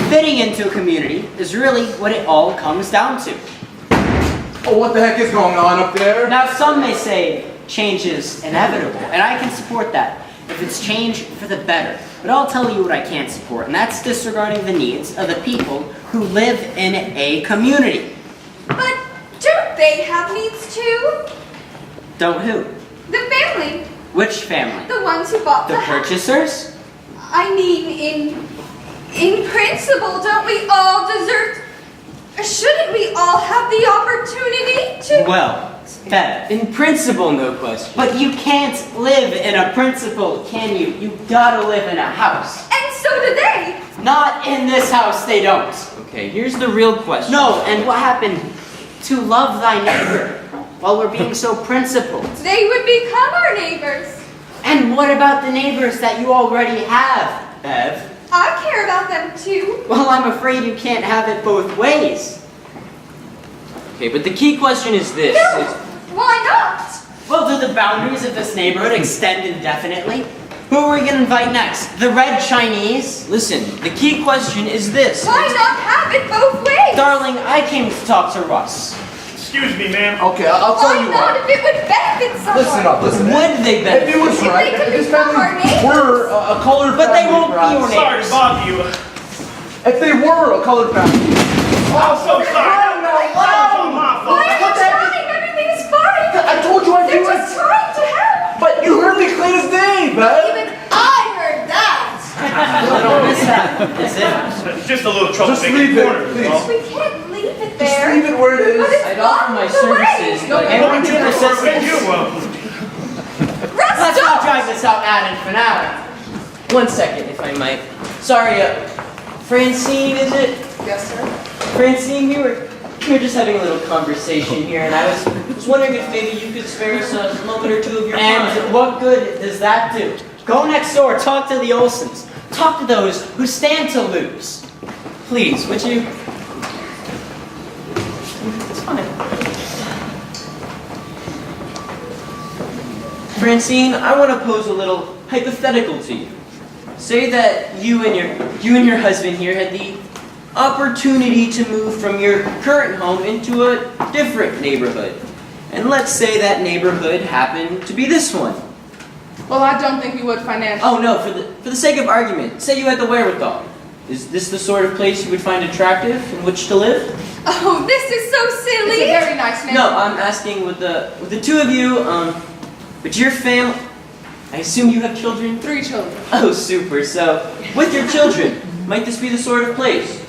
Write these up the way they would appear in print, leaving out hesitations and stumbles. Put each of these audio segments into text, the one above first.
Fitting into a community is really what it all comes down to. Oh, what the heck is going on up there? Now, some may say change is inevitable, and I can support that if it's change for the better. But I'll tell you what I can't support, and that's disregarding the needs of the people who live in a community. But don't they have needs too? Don't who? The family. Which family? The ones who bought The the house. purchasers? I mean, in principle, don't we all deserve... Shouldn't we all have the opportunity to... Well, Bev. In principle, no question. But you can't live in a principle, can you? You gotta live in a house. And so do they. Not in this house, they don't. Okay, here's the real question. No, and what happened to love thy neighbor while we're being so principled? They would become our neighbors. And what about the neighbors that you already have, Bev? I care about them too. Well, I'm afraid you can't have it both ways. Okay, but the key question is this. No, why not? Well, do the boundaries of this neighborhood extend indefinitely? Who are we going to invite next? The Red Chinese? Listen, the key question is this. Why not have it both ways? Darling, I came to talk to Russ. Excuse me, ma'am. Okay, I'll tell Why you not what. if it would benefit someone? Listen up, listen. Would they If benefit? it was If right, they could if this become our family neighbors. were a colored But they family, won't be perhaps. your Sorry to bother you. If they were a colored family. I'm so sorry. That was my fault. Why are you trying? Everything is fine. I told you I'd They're do just it. trying to help. But you heard me clean as day, man. Even I heard that. I don't miss that, is it? Just a little trouble Just making leave the it, corner. please. Well, We can't leave it Just there. leave it where it But is. it's I'd offer my locked away. services, but And we're too persistent. you're welcome. Russ, Let's not don't. drag this out ad infinitum. 1 second, if I might. Sorry, Francine, is it? Yes, sir. Francine, we were just having a little conversation here, and I was wondering if maybe you could spare us a moment or two of your time. And what good does that do? Go next door, talk to the Olsons. Talk to those who stand to lose. Please, would you? It's fine. Francine, I want to pose a little hypothetical to you. Say that you and your husband here had the opportunity to move from your current home into a different neighborhood. And let's say that neighborhood happened to be this one. Well, I don't think we would financially. Oh no, for the sake of argument, say you had the wherewithal. Is this the sort of place you would find attractive in which to live? Oh, this is so It's silly. a very nice name. No, I'm asking with the two of you, but your family, I assume you have children? 3 children. Oh, super. So, with your children, might this be the sort of place?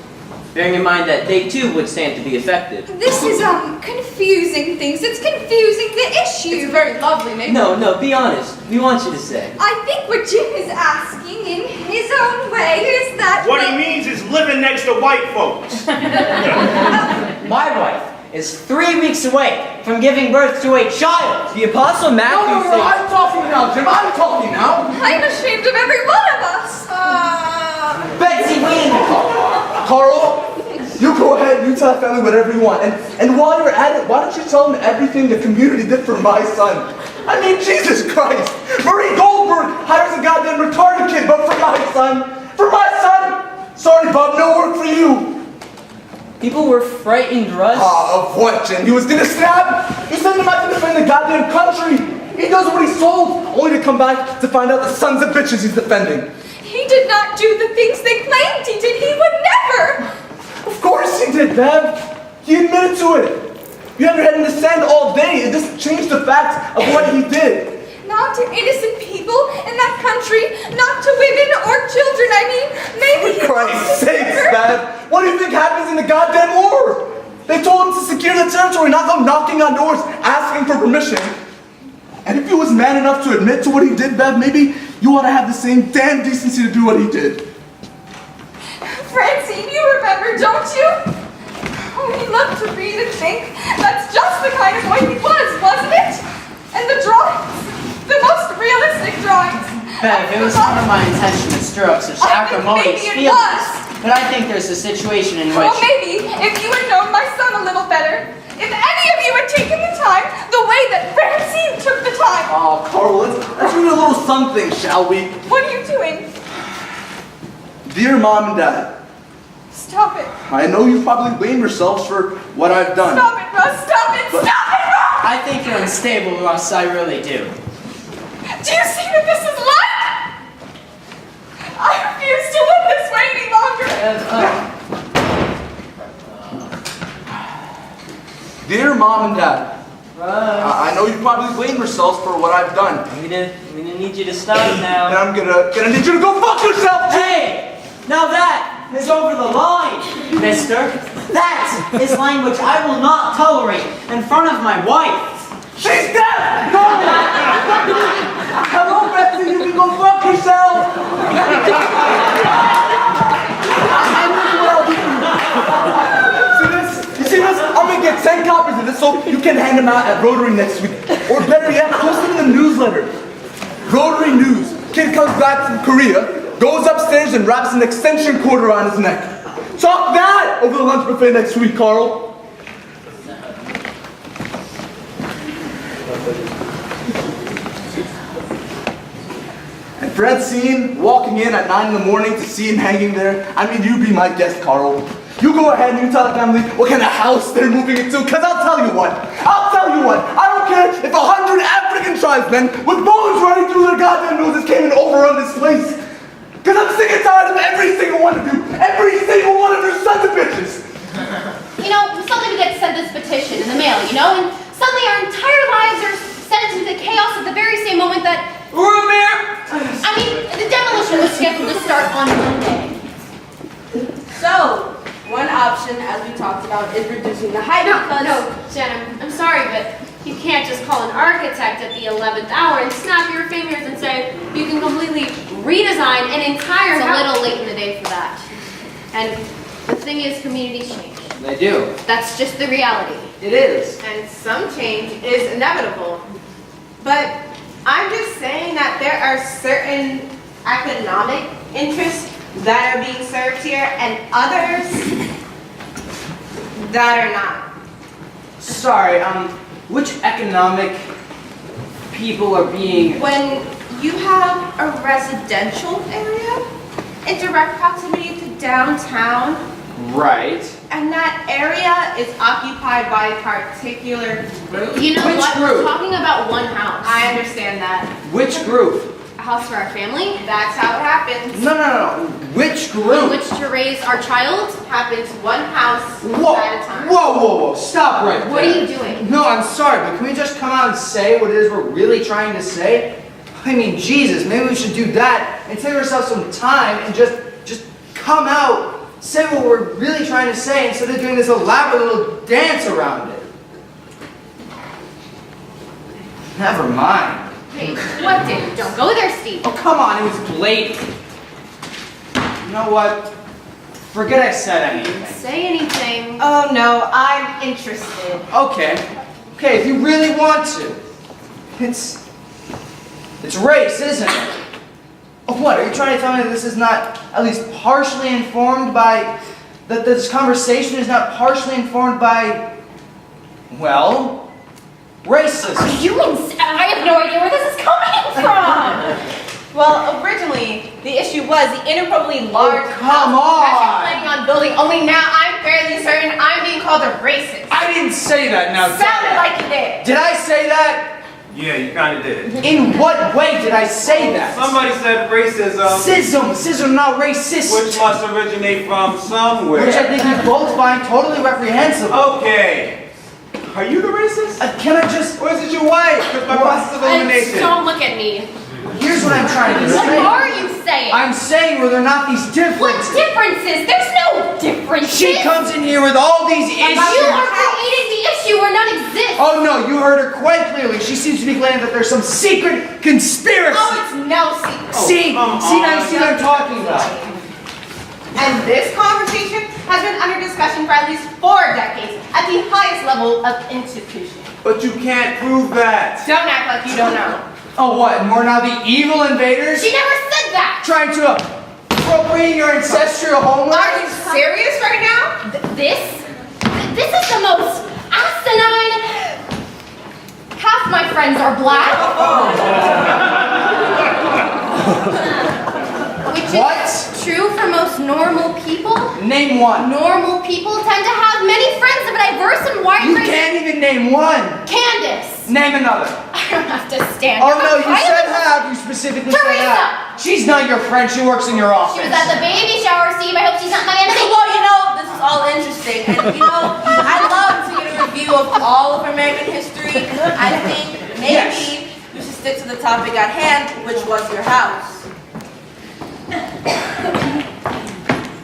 Bearing in mind that they too would stand to be affected. This is confusing things. It's confusing the It's a issue. very lovely name. No, be honest. We want you to say. I think what Jim is asking in his own way is that... What he means is living next to white folks. My wife is 3 weeks away from giving birth to a child. The Apostle Matthew No, says... I'm talking now, Jim. I'm talking now. I'm ashamed of every one of us. Betsy, we in the car. Carl, you go ahead, you tell that family whatever you want. And while you're at it, why don't you tell them everything the community did for my son? I mean, Jesus Christ. Marie Goldberg hires a goddamn retarded kid, but for my son, sorry, Bob, no work for you. People were frightened, Russ. Of what, Jim? He was gonna stab? You sent him out to defend the goddamn country. He does what he's told, only to come back to find out the sons of bitches he's defending. He did not do the things they claimed he did. He would never. Of course he did, Bev. He admitted to it. You had your head in the sand all day. It doesn't change the facts of what he did. Not to innocent people in that country. Not to women or children. I mean, maybe he For Christ's sakes, Bev. What do you think happens in the goddamn war? They told him to secure the territory, not go knocking on doors asking for permission. And if he was man enough to admit to what he did, Bev, maybe you ought to have the same damn decency to do what he did. Francine, you remember, don't you? Oh, he loved to read and think. That's just the kind of boy he was, wasn't it? And the drawings, the most realistic drawings. Bev, it was never my intention to stir up such I think acrimonious maybe it feelings. was. But I think there's a situation in which... Well, maybe if you had known my son a little better, if any of you had taken the time, the way that Francine took the time. Oh, Carl, let's read a little something, shall we? What are you doing? Dear Mom and Dad, Stop it. I know you probably blame yourselves for what I've done. Stop it, Russ. Stop it. Stop it, Russ. I think you're unstable, Russ. I really do. Do you see that this is life? I refuse to live this way any longer. Dear Mom and Dad, Russ. I know you probably blame yourselves for what I've done. I'm gonna need you to stop And now. I'm gonna need you to go fuck yourself! Hey! Now that is over the line, mister. That is language I will not tolerate in front of my wife. She's dead! Go! Hello, Betsy, you can go fuck yourself! You see this? I'm gonna get 10 copies of this so you can hand them out at Rotary next week. Or better yet, post them in the newsletter. Rotary News. Kid comes back from Korea, goes upstairs and wraps an extension cord around his neck. Talk that over the lunch buffet next week, Carl. And Fred's seen walking in at 9 in the morning to see him hanging there. I mean, you be my guest, Carl. You go ahead and you tell the family what kind of house they're moving into, because I'll tell you what. I don't care if 100 African tribesmen with bones running through their goddamn noses came and overrun this place. Because I'm sick and tired of every single one of you. Every single one of you sons of bitches. You know, suddenly we get sent this petition in the mail, you know, and suddenly our entire lives are sent into the chaos at the very same moment that... I mean, the demolition was scheduled to start on Monday. So, one option, as we talked about, is reducing the height because... No, Jen, I'm sorry, but you can't just call an architect at the 11th hour and snap your fingers and say you can completely redesign an entire It's house. a little late in the day for that. And the thing is, communities change. They do. That's just the reality. It is. And some change is inevitable. But I'm just saying that there are certain economic interests that are being served here and others that are not. Sorry, which economic people are being... When you have a residential area in direct proximity to downtown, Right. and that area is occupied by a particular group. You know Which what? group? We're talking about one house. I understand that. Which group? A house for our family, That's how it happens. No. Which in group? which to raise our child. Happens one house Whoa, at a time. whoa, stop right there. What are you doing? No, I'm sorry, but can we just come out and say what it is we're really trying to say? I mean, Jesus, maybe we should do that and take ourselves some time and just come out, say what we're really trying to say instead of doing this elaborate little dance around it. Never mind. Hey, what did? Don't go there, Steve. Oh, come on, it was blatant. You know what? Forget I said anything. Say anything. Oh no, I'm interested. Okay, if you really want to. It's race, isn't it? Oh, what? Are you trying to tell me that this is not at least partially informed by... that this conversation is not partially informed by... well... racism? Are you I have no idea where this is coming from. Well, originally, the issue was the inappropriately large come house on. that you're planning on building, only now I'm fairly certain I'm being called a racist. I didn't say that now. Sounded like you did. Did I say that? Yeah, you kind of did. In what way did I say that? Somebody said racism, Sism, not racist. which must originate from Which I somewhere. think you both find totally reprehensible. Okay. Are you the racist? Can I just... Or is it your wife? Because by process of elimination. Don't look at me. Here's what I'm trying to What say. are you saying? I'm saying where there are not these What differences. differences? There's no differences. She comes in here with all these issues. You are creating the issue where none exists. Oh no, you heard her quite clearly. She seems to be claiming that there's some secret conspiracy. Oh, it's no secret. See come now you on. see what I'm talking about. And this conversation has been under discussion for at least 4 decades at the highest level of institution. But you can't prove that. Don't act like you don't know. Oh what, and we're now the evil invaders? She never said that. Trying to appropriate your ancestral homeland? Are you serious right now? This is the most asinine. Half my friends are black. Which What? is true for most normal people? Name one. Normal people tend to have many friends of a diverse and wide You range. can't even name one. Candace. Name another. I don't have to stand. Oh her. no, you I said was- have. You specifically said Teresa! have. She's not your friend. She works in your office. She was at the baby shower, Steve. I hope she's not my enemy. Well, you know, this is all interesting, and you know, I'd love to get a review of all of American history. I think maybe Yes. you should stick to the topic at hand, which was your house.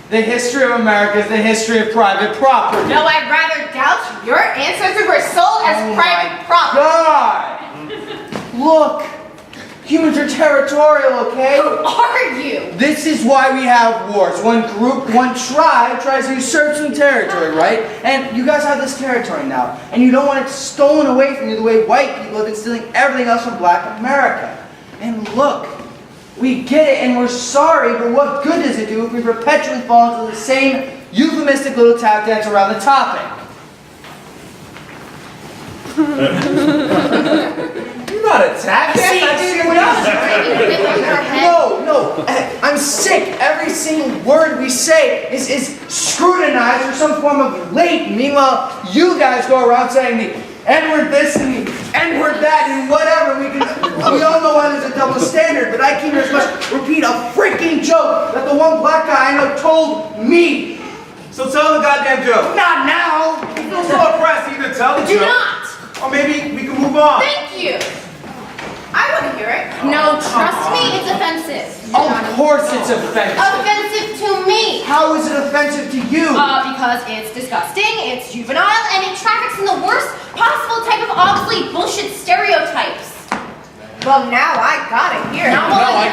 The history of America is the history of private property. No, I'd rather doubt you. Your ancestors were sold as Oh private my property. God! Look, humans are territorial, okay? Who are you? This is why we have wars. One group, one tribe tries to usurp some territory, right? And you guys have this territory now, and you don't want it stolen away from you the way white people have been stealing everything else from black America. And look, we get it and we're sorry, but what good does it do if we perpetually fall into the same euphemistic little tap dance around the topic? You're not a tap dance. I didn't even No, I'm sick. Every single word we say is scrutinized for some form of latent. Meanwhile, you guys go around saying the N-word this and the N-word that and whatever. We all know why there's a double standard, but I can't as much repeat a freaking joke that the one black guy I know told me. So tell the goddamn joke. Not now. You feel so oppressed, you can tell the Do joke. not. Or maybe we can move on. Thank you. I want to hear it. No, trust me, it's offensive. Of course it's offensive. Offensive to me. How is it offensive to you? Because it's disgusting, it's juvenile, and it traffics in the worst possible type of obsolete bullshit stereotypes. Well, now I gotta hear it. Not No, what I you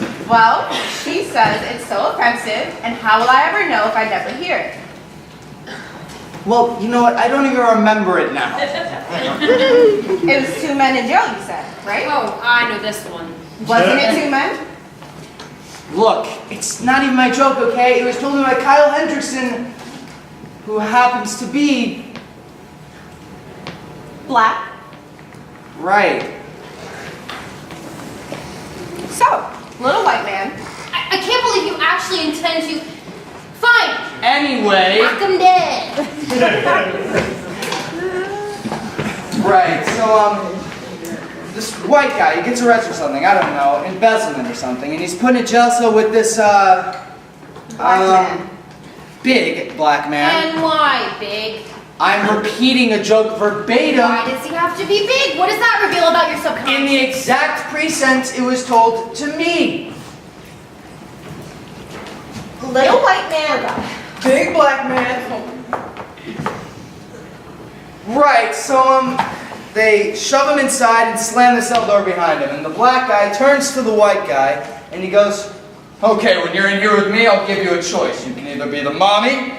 can't. Well, she says it's so offensive, and how will I ever know if I never hear it? Well, you know what? I don't even remember it now. It was two men in jail, you said, right? Oh, I know this one. Wasn't it two men? Look, it's not even my joke, okay? It was told me by Kyle Hendrickson, who happens to be Black. right. So, little white man. I can't believe you actually intend to. Fine. Anyway, Knock him dead. right, so, this white guy, he gets arrested for something, I don't know, embezzlement or something, and he's put in a jail cell with this, man. big black man. And why, big? I'm repeating a joke verbatim. Why does he have to be big? What does that reveal about your subconscious? In the exact present it was told to me. Little white man. Big black man. Right, so they shove him inside and slam the cell door behind him. And the black guy turns to the white guy and he goes, okay, when you're in here with me, I'll give you a choice. You can either be the mommy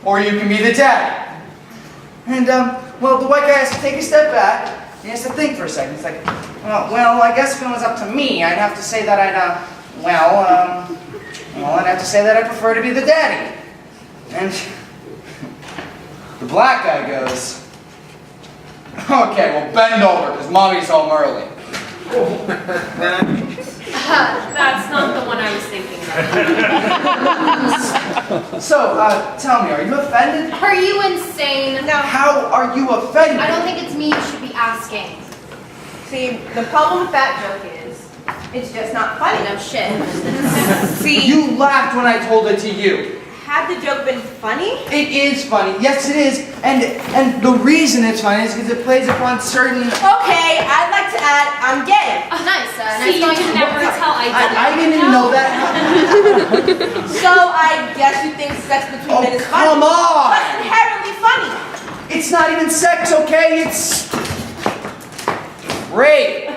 or you can be the daddy. And, well, the white guy has to take a step back. He has to think for a second. He's like, well, I guess if it was up to me, I'd have to say that I'd have to say that I prefer to be the daddy. And the black guy goes, okay, well, bend over, because mommy's home early. That's not the one I was thinking of. So, tell me, are you offended? Are you insane? No. How are you offended? I don't think it's me you should be asking. See, the problem with that joke is, it's just not funny. No shit. See, You laughed when I told it to you. had the joke been funny? It is funny, yes it is, and the reason it's funny is because it plays upon certain... Okay, I'd like to add, I'm gay. Oh, nice. See, you can never tell I didn't know that. So I guess you think sex between Oh, men is funny. come on. What's inherently funny? It's not even sex, okay? It's... rape.